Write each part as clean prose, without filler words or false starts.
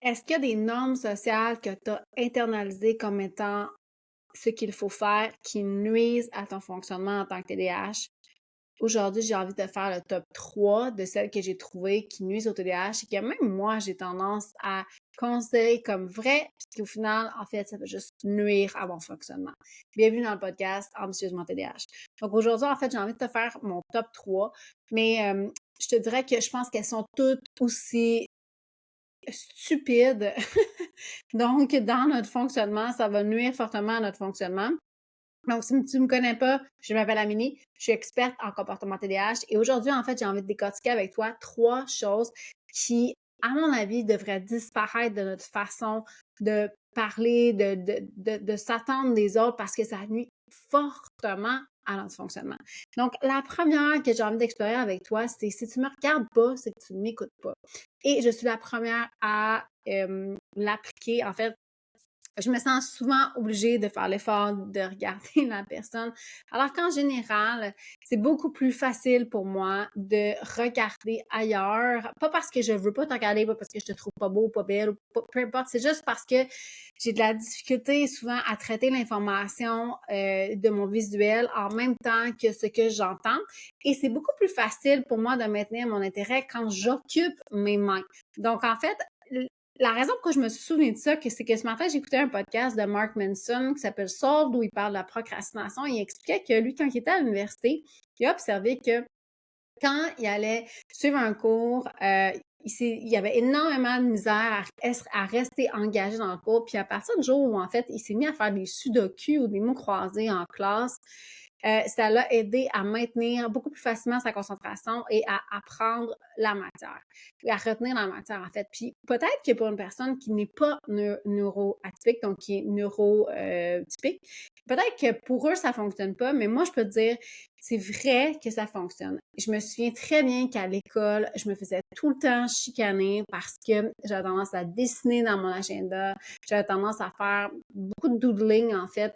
Est-ce qu'il y a des normes sociales que tu as internalisées comme étant ce qu'il faut faire qui nuisent à ton fonctionnement en tant que TDAH? Aujourd'hui, j'ai envie de faire le top 3 de celles que j'ai trouvées qui nuisent au TDAH et que même moi, j'ai tendance à considérer comme vraies, puis qu'au final, en fait, ça peut juste nuire à mon fonctionnement. Bienvenue dans le podcast Ambitieusement TDAH. Donc aujourd'hui, en fait, j'ai envie de te faire mon top 3, mais je te dirais que je pense qu'elles sont toutes aussi stupides. Donc, dans notre fonctionnement, ça va nuire fortement à notre fonctionnement. Donc, si tu ne me connais pas, je m'appelle Amélie, je suis experte en comportement TDAH et aujourd'hui, en fait, j'ai envie de décortiquer avec toi 3 choses qui, à mon avis, devraient disparaître de notre façon de parler, de s'attendre des autres parce que ça nuit fortement à notre fonctionnement. Donc, la première que j'ai envie d'explorer avec toi, c'est si tu ne me regardes pas, c'est que tu ne m'écoutes pas. Et je suis la première à l'appliquer. En fait, je me sens souvent obligée de faire l'effort de regarder la personne, alors qu'en général, c'est beaucoup plus facile pour moi de regarder ailleurs, pas parce que je veux pas te regarder, pas parce que je te trouve pas beau, pas belle, ou peu importe, c'est juste parce que j'ai de la difficulté souvent à traiter l'information de mon visuel en même temps que ce que j'entends, et c'est beaucoup plus facile pour moi de maintenir mon intérêt quand j'occupe mes mains. Donc, en fait, la raison pourquoi je me suis souvenu de ça, c'est que ce matin, j'écoutais un podcast de Mark Manson qui s'appelle Solved, où il parle de la procrastination. Il expliquait que lui, quand il était à l'université, il a observé que quand il allait suivre un cours, il y avait énormément de misère à rester engagé dans le cours. Puis à partir du jour où, en fait, il s'est mis à faire des sudoku ou des mots croisés en classe, ça l'a aidé à maintenir beaucoup plus facilement sa concentration et à apprendre la matière, et à retenir la matière, en fait. Puis peut-être que pour une personne qui n'est pas neuroatypique, donc qui est neurotypique, peut-être que pour eux, ça fonctionne pas, mais moi, je peux te dire, c'est vrai que ça fonctionne. Je me souviens très bien qu'à l'école, je me faisais tout le temps chicaner parce que j'avais tendance à dessiner dans mon agenda, j'avais tendance à faire beaucoup de doodling, en fait,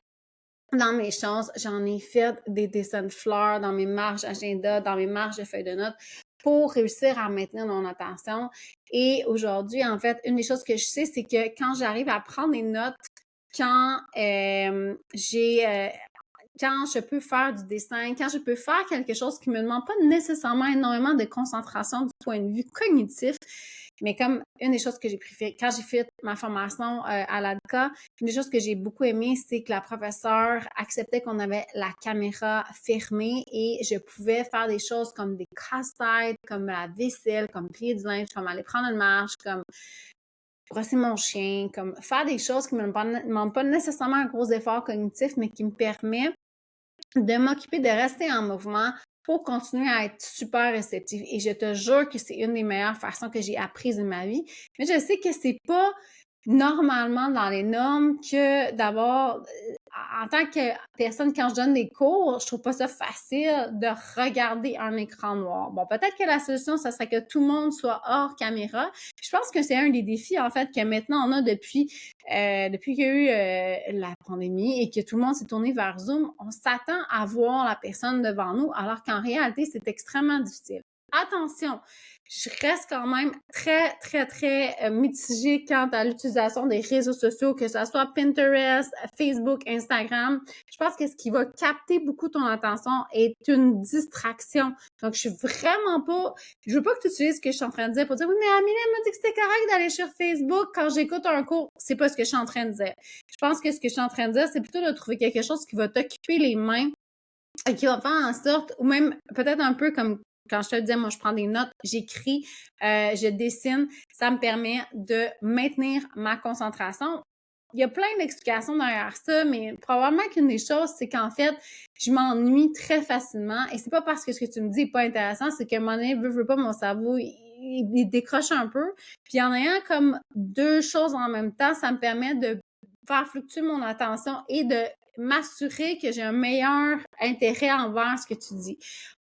dans mes choses. J'en ai fait des dessins de fleurs dans mes marges agenda, dans mes marges de feuilles de notes pour réussir à maintenir mon attention. Et aujourd'hui, en fait, une des choses que je sais, c'est que quand j'arrive à prendre des notes, quand quand je peux faire du dessin, quand je peux faire quelque chose qui me demande pas nécessairement énormément de concentration du point de vue cognitif, mais comme une des choses que j'ai préférées, quand j'ai fait ma formation à l'ADCA, une des choses que j'ai beaucoup aimé, c'est que la professeure acceptait qu'on avait la caméra fermée et je pouvais faire des choses comme des casse-têtes, comme la vaisselle, comme plier du linge, comme aller prendre une marche, comme brosser mon chien, comme faire des choses qui ne me demandent pas nécessairement un gros effort cognitif, mais qui me permettent de m'occuper de rester en mouvement pour continuer à être super réceptive. Et je te jure que c'est une des meilleures façons que j'ai apprises de ma vie. Mais je sais que c'est pas normalement dans les normes que d'abord, en tant que personne, quand je donne des cours, je trouve pas ça facile de regarder un écran noir. Bon, peut-être que la solution, ça serait que tout le monde soit hors caméra. Je pense que c'est un des défis, en fait, que maintenant on a depuis qu'il y a eu la pandémie et que tout le monde s'est tourné vers Zoom. On s'attend à voir la personne devant nous, alors qu'en réalité, c'est extrêmement difficile. Attention, je reste quand même très, très, très mitigée quant à l'utilisation des réseaux sociaux, que ce soit Pinterest, Facebook, Instagram. Je pense que ce qui va capter beaucoup ton attention est une distraction. Donc, je veux pas que tu utilises ce que je suis en train de dire pour dire, oui, mais Amélie m'a dit que c'était correct d'aller sur Facebook quand j'écoute un cours. C'est pas ce que je suis en train de dire. Je pense que ce que je suis en train de dire, c'est plutôt de trouver quelque chose qui va t'occuper les mains et qui va faire en sorte, ou même peut-être un peu comme quand je te disais, moi, je prends des notes, j'écris, je dessine, ça me permet de maintenir ma concentration. Il y a plein d'explications derrière ça, mais probablement qu'une des choses, c'est qu'en fait, je m'ennuie très facilement et c'est pas parce que ce que tu me dis est pas intéressant, c'est qu'à un moment donné, veut pas, mon cerveau, il décroche un peu. Puis en ayant comme deux choses en même temps, ça me permet de faire fluctuer mon attention et de m'assurer que j'ai un meilleur intérêt envers ce que tu dis.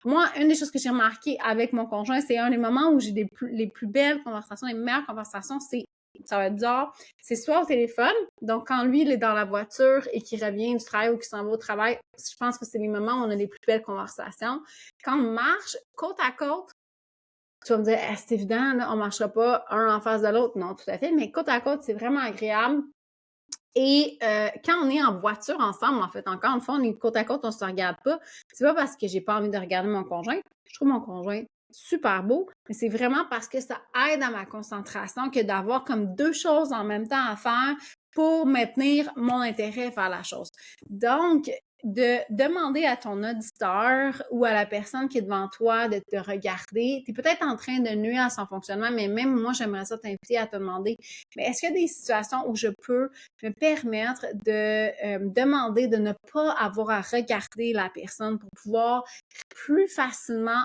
Moi, une des choses que j'ai remarqué avec mon conjoint, c'est un des moments où j'ai les plus belles conversations, les meilleures conversations, ça va être bizarre, c'est soit au téléphone, donc quand lui, il est dans la voiture et qu'il revient du travail ou qu'il s'en va au travail, je pense que c'est les moments où on a les plus belles conversations. Quand on marche côte à côte, Tu vas me dire, ah, c'est évident, là, on marchera pas un en face de l'autre. Non, tout à fait, mais côte à côte, c'est vraiment agréable. Et quand on est en voiture ensemble, en fait, encore une fois, on est côte à côte, on se regarde pas. C'est pas parce que j'ai pas envie de regarder mon conjoint. Je trouve mon conjoint super beau, mais c'est vraiment parce que ça aide à ma concentration que d'avoir comme deux choses en même temps à faire pour maintenir mon intérêt vers la chose. Donc, de demander à ton auditeur ou à la personne qui est devant toi de te regarder, tu es peut-être en train de nuire à son fonctionnement, mais même moi, j'aimerais ça t'inviter à te demander, mais est-ce qu'il y a des situations où je peux me permettre de demander de ne pas avoir à regarder la personne pour pouvoir plus facilement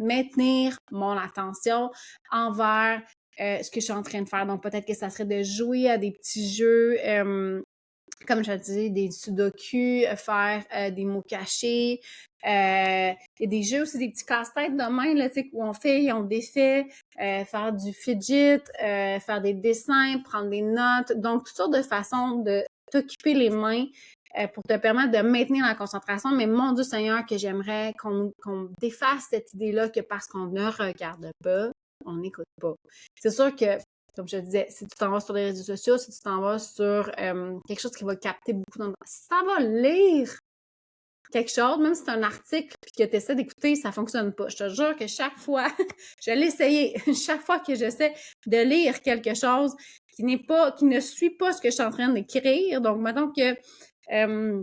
maintenir mon attention envers ce que je suis en train de faire. Donc, peut-être que ça serait de jouer à des petits jeux, comme je te disais, des sudoku, faire des mots cachés. Il y a des jeux aussi, des petits casse-têtes de main, là, tu sais, où on fait et on défait, faire du fidget, faire des dessins, prendre des notes. Donc, toutes sortes de façons de t'occuper les mains pour te permettre de maintenir la concentration. Mais mon Dieu Seigneur, que j'aimerais qu'on défasse cette idée-là que parce qu'on ne regarde pas, on n'écoute pas. C'est sûr que comme je te disais, si tu t'en vas sur les réseaux sociaux, si tu t'en vas sur quelque chose qui va capter beaucoup d'endroits, si ça va lire quelque chose, même si c'est un article et que tu essaies d'écouter, ça fonctionne pas. Je te jure que chaque fois, je l'ai essayé, chaque fois que j'essaie de lire quelque chose qui ne suit pas ce que je suis en train d'écrire, donc mettons que je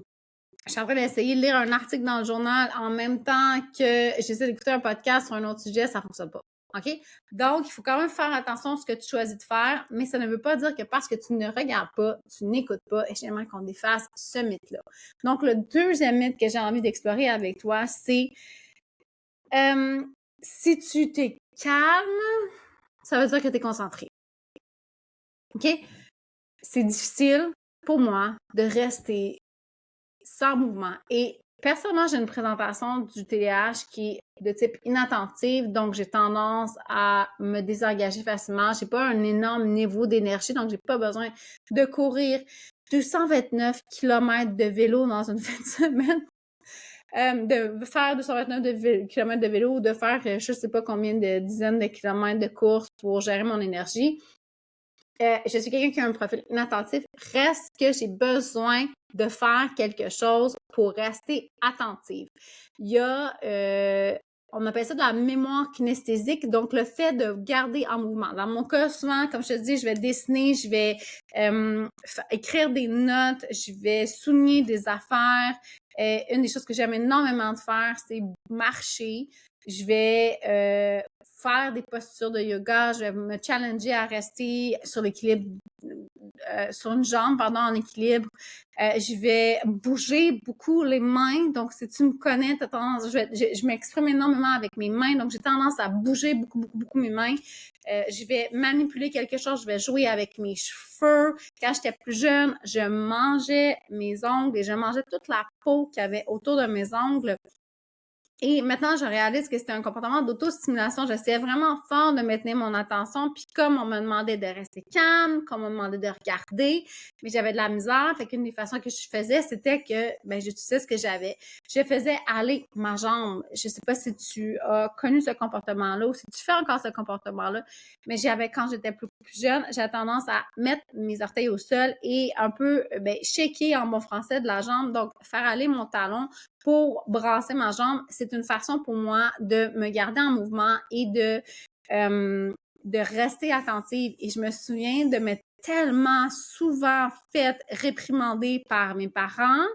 suis en train d'essayer de lire un article dans le journal en même temps que j'essaie d'écouter un podcast sur un autre sujet, ça fonctionne pas. OK? Donc, il faut quand même faire attention à ce que tu choisis de faire, mais ça ne veut pas dire que parce que tu ne regardes pas, tu n'écoutes pas, et j'aimerais qu'on défasse ce mythe-là. Donc, le deuxième mythe que j'ai envie d'explorer avec toi, c'est si tu t'es calme, ça veut dire que tu es concentré. OK? C'est difficile pour moi de rester sans mouvement. Et personnellement, j'ai une présentation du TDAH qui est de type inattentive, donc j'ai tendance à me désengager facilement. J'ai pas un énorme niveau d'énergie, donc j'ai pas besoin de courir 229 km de vélo dans une fin de semaine. De faire 229 km de vélo ou de faire je sais pas combien de dizaines de kilomètres de course pour gérer mon énergie. Je suis quelqu'un qui a un profil inattentif. Reste que j'ai besoin de faire quelque chose pour rester attentive. Il y a, on appelle ça de la mémoire kinesthésique, donc le fait de garder en mouvement. Dans mon cas, souvent, comme je te dis, je vais dessiner, je vais écrire des notes, je vais souligner des affaires. Une des choses que j'aime énormément de faire, c'est marcher. Je vais faire des postures de yoga, je vais me challenger à rester sur l'équilibre, sur une jambe, en équilibre. Je vais bouger beaucoup les mains. Donc, si tu me connais, t'as tendance, je m'exprime énormément avec mes mains. Donc, j'ai tendance à bouger beaucoup, beaucoup, beaucoup mes mains. Je vais manipuler quelque chose, je vais jouer avec mes cheveux. Quand j'étais plus jeune, je mangeais mes ongles et je mangeais toute la peau qu'il y avait autour de mes ongles. Et maintenant, je réalise que c'était un comportement d'auto-stimulation. J'essayais vraiment fort de maintenir mon attention. Puis comme on me demandait de rester calme, comme on me demandait de regarder, mais j'avais de la misère. Fait qu'une des façons que je faisais, c'était que j'utilisais ce que j'avais. Je faisais aller ma jambe. Je sais pas si tu as connu ce comportement-là ou si tu fais encore ce comportement-là, mais quand j'étais plus jeune, j'avais tendance à mettre mes orteils au sol et un peu shaker en bon français de la jambe. Donc, faire aller mon talon pour brasser ma jambe, c'est une façon pour moi de me garder en mouvement et de rester attentive. Et je me souviens de m'être tellement souvent fait réprimander par mes parents,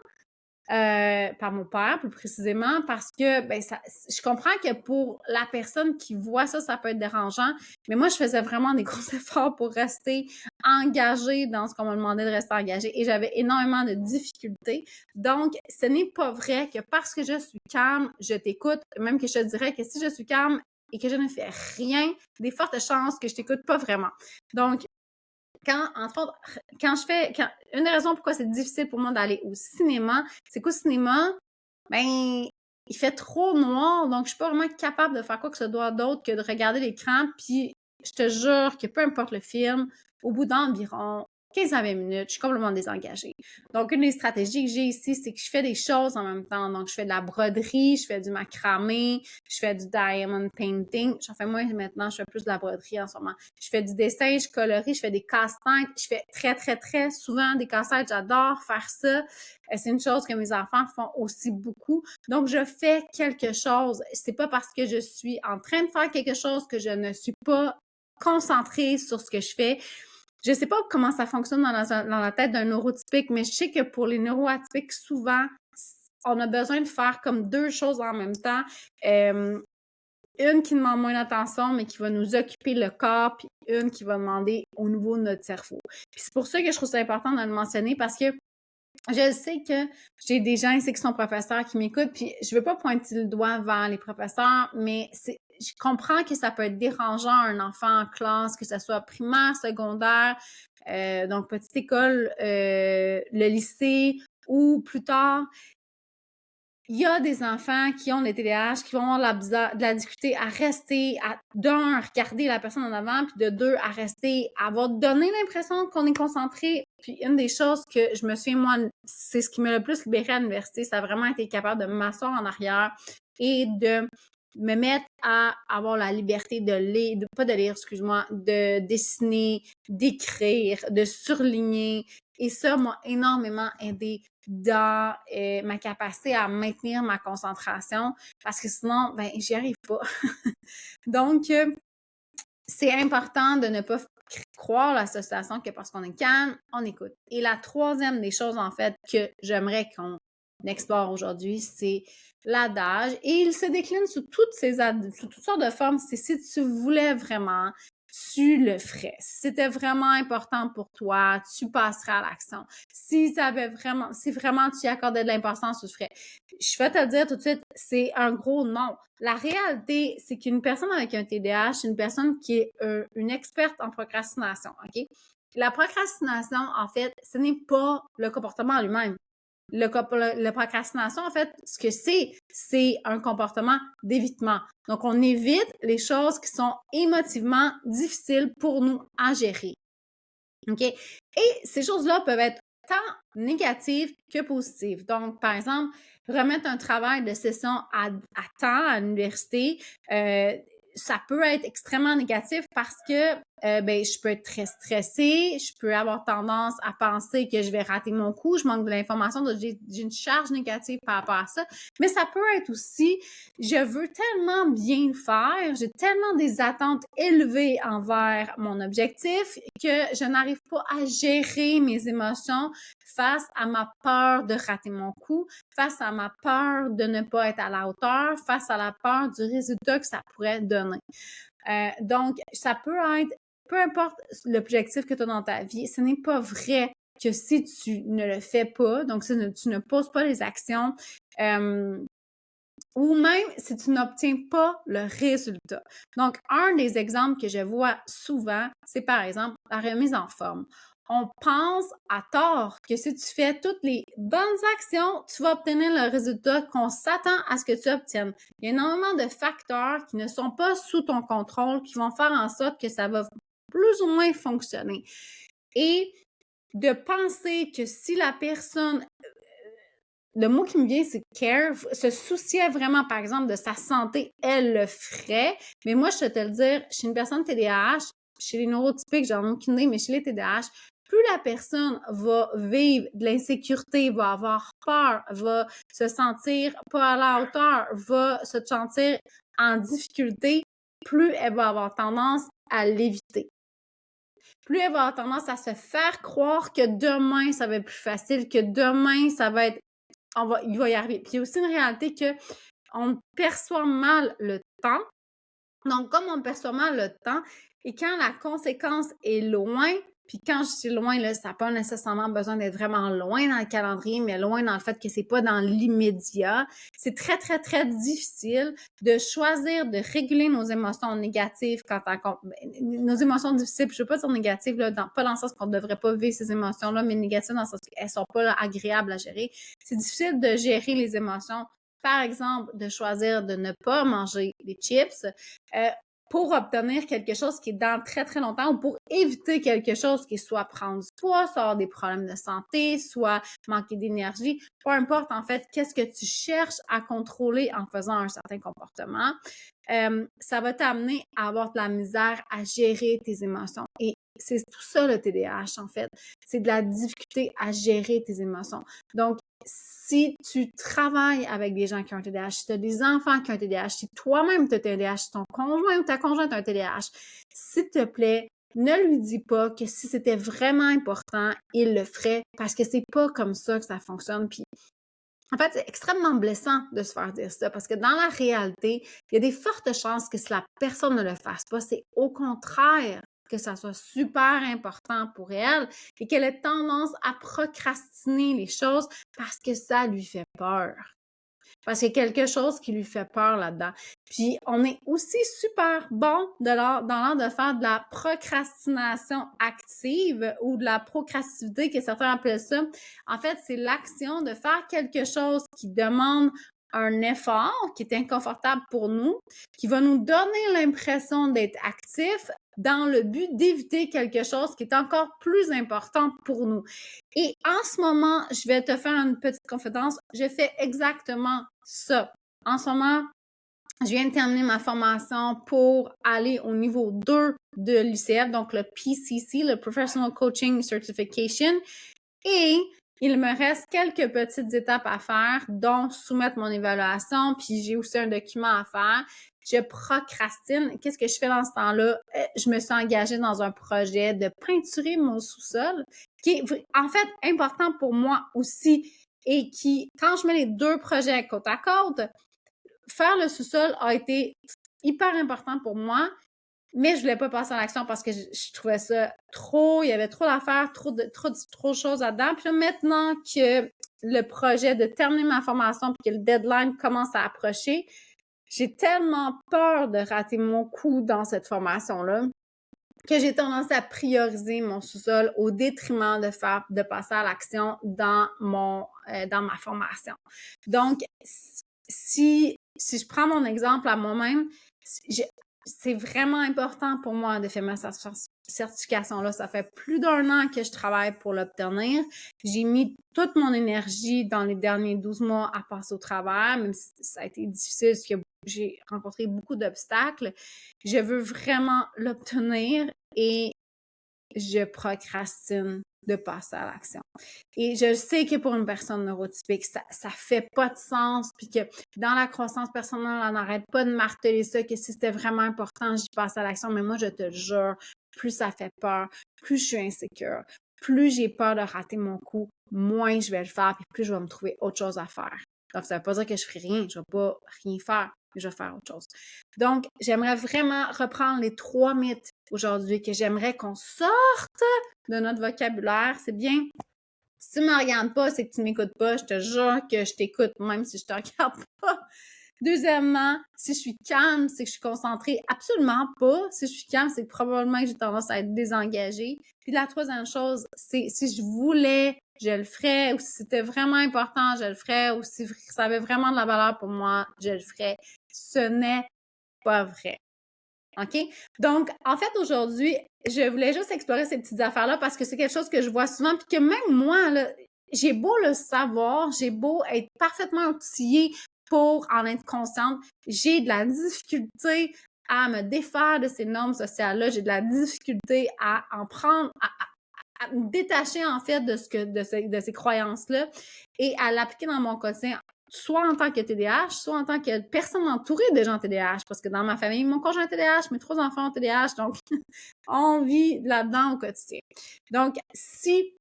par mon père plus précisément, parce que je comprends que pour la personne qui voit ça, ça peut être dérangeant, mais moi, je faisais vraiment des gros efforts pour rester engagée dans ce qu'on m'a demandé de rester engagée et j'avais énormément de difficultés. Donc, ce n'est pas vrai que parce que je suis calme, je t'écoute, même que je te dirais que si je suis calme et que je ne fais rien, des fortes chances que je t'écoute pas vraiment. Donc, une des raisons pourquoi c'est difficile pour moi d'aller au cinéma, c'est qu'au cinéma, il fait trop noir, donc je suis pas vraiment capable de faire quoi que ce soit d'autre que de regarder l'écran, puis je te jure que peu importe le film, au bout d'environ 15 à 20 minutes, je suis complètement désengagée. Donc, une des stratégies que j'ai ici, c'est que je fais des choses en même temps. Donc, je fais de la broderie, je fais du macramé, je fais du diamond painting. J'en fais moins maintenant, je fais plus de la broderie en ce moment. Je fais du dessin, je colorie, je fais des casse-têtes. Je fais très, très, très souvent des casse-têtes. J'adore faire ça. C'est une chose que mes enfants font aussi beaucoup. Donc, je fais quelque chose. C'est pas parce que je suis en train de faire quelque chose que je ne suis pas concentrée sur ce que je fais. Je sais pas comment ça fonctionne dans la tête d'un neurotypique, mais je sais que pour les neuroatypiques, souvent, on a besoin de faire comme deux choses en même temps. Une qui demande moins d'attention, mais qui va nous occuper le corps, puis une qui va demander au niveau de notre cerveau. Puis c'est pour ça que je trouve ça important de le mentionner, parce que je sais que j'ai des gens ici qui sont professeurs qui m'écoutent, puis je veux pas pointer le doigt vers les professeurs, mais je comprends que ça peut être dérangeant à un enfant en classe, que ce soit primaire, secondaire, donc petite école, le lycée ou plus tard. Il y a des enfants qui ont des TDAH qui vont avoir de la difficulté à rester, d'un, regarder la personne en avant, puis de deux, à rester, à avoir donné l'impression qu'on est concentré. Puis une des choses que je me souviens, moi, c'est ce qui m'a le plus libérée à l'université, ça a vraiment été capable de m'asseoir en arrière et de me mettre à avoir la liberté de lire, pas de lire, excuse-moi, de dessiner, d'écrire, de surligner. Et ça m'a énormément aidé dans ma capacité à maintenir ma concentration parce que sinon, ben, j'y arrive pas. Donc, c'est important de ne pas croire l'association que parce qu'on est calme, on écoute. Et la troisième des choses, en fait, que j'aimerais qu'on explore aujourd'hui, c'est l'adage. Et il se décline sous toutes sortes de formes. C'est si tu voulais vraiment, tu le ferais. Si c'était vraiment important pour toi, tu passerais à l'action. Si vraiment tu y accordais de l'importance, tu le ferais. Je vais te le dire tout de suite, c'est un gros non. La réalité, c'est qu'une personne avec un TDAH, c'est une personne qui est une experte en procrastination, OK? La procrastination, en fait, ce n'est pas le comportement en lui-même. La procrastination, en fait, ce que c'est un comportement d'évitement. Donc, on évite les choses qui sont émotivement difficiles pour nous à gérer. OK? Et ces choses-là peuvent être tant négatives que positives. Donc, par exemple, remettre un travail de session à temps à l'université, ça peut être extrêmement négatif parce que je peux être très stressée, je peux avoir tendance à penser que je vais rater mon coup, je manque de l'information, donc j'ai une charge négative par rapport à ça. Mais ça peut être aussi, je veux tellement bien le faire, j'ai tellement des attentes élevées envers mon objectif que je n'arrive pas à gérer mes émotions face à ma peur de rater mon coup, face à ma peur de ne pas être à la hauteur, face à la peur du résultat que ça pourrait donner. Donc, ça peut être, peu importe l'objectif que tu as dans ta vie, ce n'est pas vrai que si tu ne le fais pas, donc si tu ne poses pas les actions, ou même si tu n'obtiens pas le résultat. Donc, un des exemples que je vois souvent, c'est par exemple la remise en forme. On pense à tort que si tu fais toutes les bonnes actions, tu vas obtenir le résultat qu'on s'attend à ce que tu obtiennes. Il y a énormément de facteurs qui ne sont pas sous ton contrôle qui vont faire en sorte que ça va plus ou moins fonctionner. Et de penser que si la personne le mot qui me vient, c'est care, se souciait vraiment, par exemple, de sa santé, elle le ferait. Mais moi, je vais te le dire, chez une personne TDAH, chez les neurotypiques, j'en ai aucune idée, mais chez les TDAH, plus la personne va vivre de l'insécurité, va avoir peur, va se sentir pas à la hauteur, va se sentir en difficulté, plus elle va avoir tendance à l'éviter. Plus elle va avoir tendance à se faire croire que demain, ça va être plus facile, que demain, ça va être il va y arriver. Puis il y a aussi une réalité qu'on perçoit mal le temps. Donc, comme on perçoit mal le temps, et quand la conséquence est loin, puis quand je dis loin, là, ça n'a pas nécessairement besoin d'être vraiment loin dans le calendrier, mais loin dans le fait que c'est pas dans l'immédiat. C'est très, très, très difficile de choisir de réguler nos émotions négatives nos émotions difficiles, je ne veux pas dire négatives, là, pas dans le sens qu'on ne devrait pas vivre ces émotions-là, mais négatives dans le sens qu'elles ne sont pas là, agréables à gérer. C'est difficile de gérer les émotions. Par exemple, de choisir de ne pas manger les chips. pour obtenir quelque chose qui est dans très, très longtemps ou pour éviter quelque chose qui est soit prendre du poids, soit avoir des problèmes de santé, soit manquer d'énergie. Peu importe, en fait, qu'est-ce que tu cherches à contrôler en faisant un certain comportement, ça va t'amener à avoir de la misère à gérer tes émotions. Et c'est tout ça le TDAH, en fait. C'est de la difficulté à gérer tes émotions. Donc, si tu travailles avec des gens qui ont un TDAH, si tu as des enfants qui ont un TDAH, si toi-même tu as un TDAH, si ton conjoint ou ta conjointe a un TDAH, s'il te plaît, ne lui dis pas que si c'était vraiment important, il le ferait parce que c'est pas comme ça que ça fonctionne. Puis, en fait, c'est extrêmement blessant de se faire dire ça parce que dans la réalité, il y a des fortes chances que si la personne ne le fasse pas, c'est au contraire que ça soit super important pour elle et qu'elle ait tendance à procrastiner les choses parce que ça lui fait peur. Parce qu'il y a quelque chose qui lui fait peur là-dedans. Puis, on est aussi super bon dans l'art de faire de la procrastination active ou de la procrastinité, que certains appellent ça. En fait, c'est l'action de faire quelque chose qui demande un effort, qui est inconfortable pour nous, qui va nous donner l'impression d'être actif dans le but d'éviter quelque chose qui est encore plus important pour nous. Et en ce moment, je vais te faire une petite confidence. Je fais exactement ça. En ce moment, je viens de terminer ma formation pour aller au niveau 2 de l'UCF, donc le PCC, le Professional Coaching Certification. Et il me reste quelques petites étapes à faire, dont soumettre mon évaluation, puis j'ai aussi un document à faire. Je procrastine. Qu'est-ce que je fais dans ce temps-là? Je me suis engagée dans un projet de peinturer mon sous-sol, qui est en fait important pour moi aussi et qui, quand je mets les deux projets côte à côte, faire le sous-sol a été hyper important pour moi, mais je voulais pas passer à l'action parce que je trouvais ça trop, il y avait trop d'affaires, trop de choses là-dedans. Puis là, maintenant que le projet de terminer ma formation puis que le deadline commence à approcher, j'ai tellement peur de rater mon coup dans cette formation-là que j'ai tendance à prioriser mon sous-sol au détriment de passer à l'action dans ma formation. Donc, si je prends mon exemple à moi-même, c'est vraiment important pour moi de faire ma certification-là. Ça fait plus d'1 an que je travaille pour l'obtenir. J'ai mis toute mon énergie dans les derniers 12 mois à passer au travers, même si ça a été difficile parce que j'ai rencontré beaucoup d'obstacles. Je veux vraiment l'obtenir et je procrastine de passer à l'action. Et je sais que pour une personne neurotypique, ça fait pas de sens, puis que dans la croissance personnelle, on n'arrête pas de marteler ça, que si c'était vraiment important, j'y passe à l'action. Mais moi, je te jure, plus ça fait peur, plus je suis insécure, plus j'ai peur de rater mon coup, moins je vais le faire, puis plus je vais me trouver autre chose à faire. Donc, ça veut pas dire que je ferai rien, je vais pas rien faire, mais je vais faire autre chose. Donc, j'aimerais vraiment reprendre les 3 mythes aujourd'hui que j'aimerais qu'on sorte de notre vocabulaire. C'est bien, si tu me regardes pas, c'est que tu m'écoutes pas. Je te jure que je t'écoute même si je te regarde pas. Deuxièmement, si je suis calme, c'est que je suis concentrée. Absolument pas. Si je suis calme, c'est que probablement que j'ai tendance à être désengagée. Puis la troisième chose, c'est si je voulais, je le ferais, ou si c'était vraiment important, je le ferais, ou si ça avait vraiment de la valeur pour moi, je le ferais. Ce n'est pas vrai. OK? Donc, en fait, aujourd'hui, je voulais juste explorer ces petites affaires-là parce que c'est quelque chose que je vois souvent puis que même moi, là, j'ai beau le savoir, j'ai beau être parfaitement outillée pour en être consciente, j'ai de la difficulté à me défaire de ces normes sociales-là, j'ai de la difficulté à en prendre, à me détacher en fait de ces croyances-là et à l'appliquer dans mon quotidien, soit en tant que TDAH, soit en tant que personne entourée de gens TDAH, parce que dans ma famille, mon conjoint est TDAH, mes 3 enfants ont TDAH, donc on vit là-dedans au quotidien. Donc, si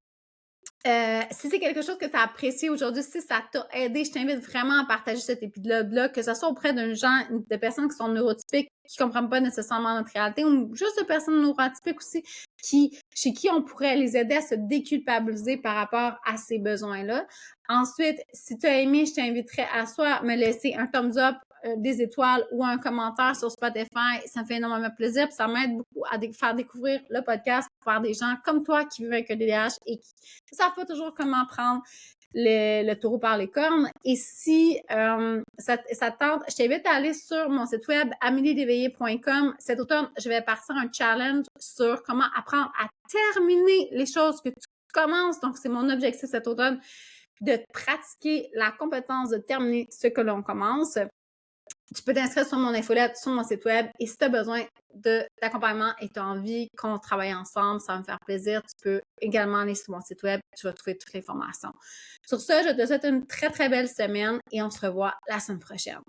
c'est quelque chose que tu as apprécié aujourd'hui, si ça t'a aidé, je t'invite vraiment à partager cet épisode-là, que ce soit auprès de personnes qui sont neurotypiques, qui comprennent pas nécessairement notre réalité, ou juste de personnes neurotypiques aussi, chez qui on pourrait les aider à se déculpabiliser par rapport à ces besoins-là. Ensuite, si tu as aimé, je t'inviterais à soit me laisser un thumbs up, des étoiles ou un commentaire sur Spotify. Ça me fait énormément plaisir puis ça m'aide beaucoup à faire découvrir le podcast pour faire des gens comme toi qui vivent avec un TDAH et qui ne savent pas toujours comment prendre le taureau par les cornes. Et si ça te tente, je t'invite à aller sur mon site web ameliedéveillé.com. Cet automne, je vais partir un challenge sur comment apprendre à terminer les choses que tu commences. Donc, c'est mon objectif cet automne, de pratiquer la compétence de terminer ce que l'on commence. Tu peux t'inscrire sur mon infolette, sur mon site web. Et si tu as besoin d'accompagnement et tu as envie qu'on travaille ensemble, ça va me faire plaisir. Tu peux également aller sur mon site web. Tu vas trouver toute l'information. Sur ce, je te souhaite une très, très belle semaine et on se revoit la semaine prochaine.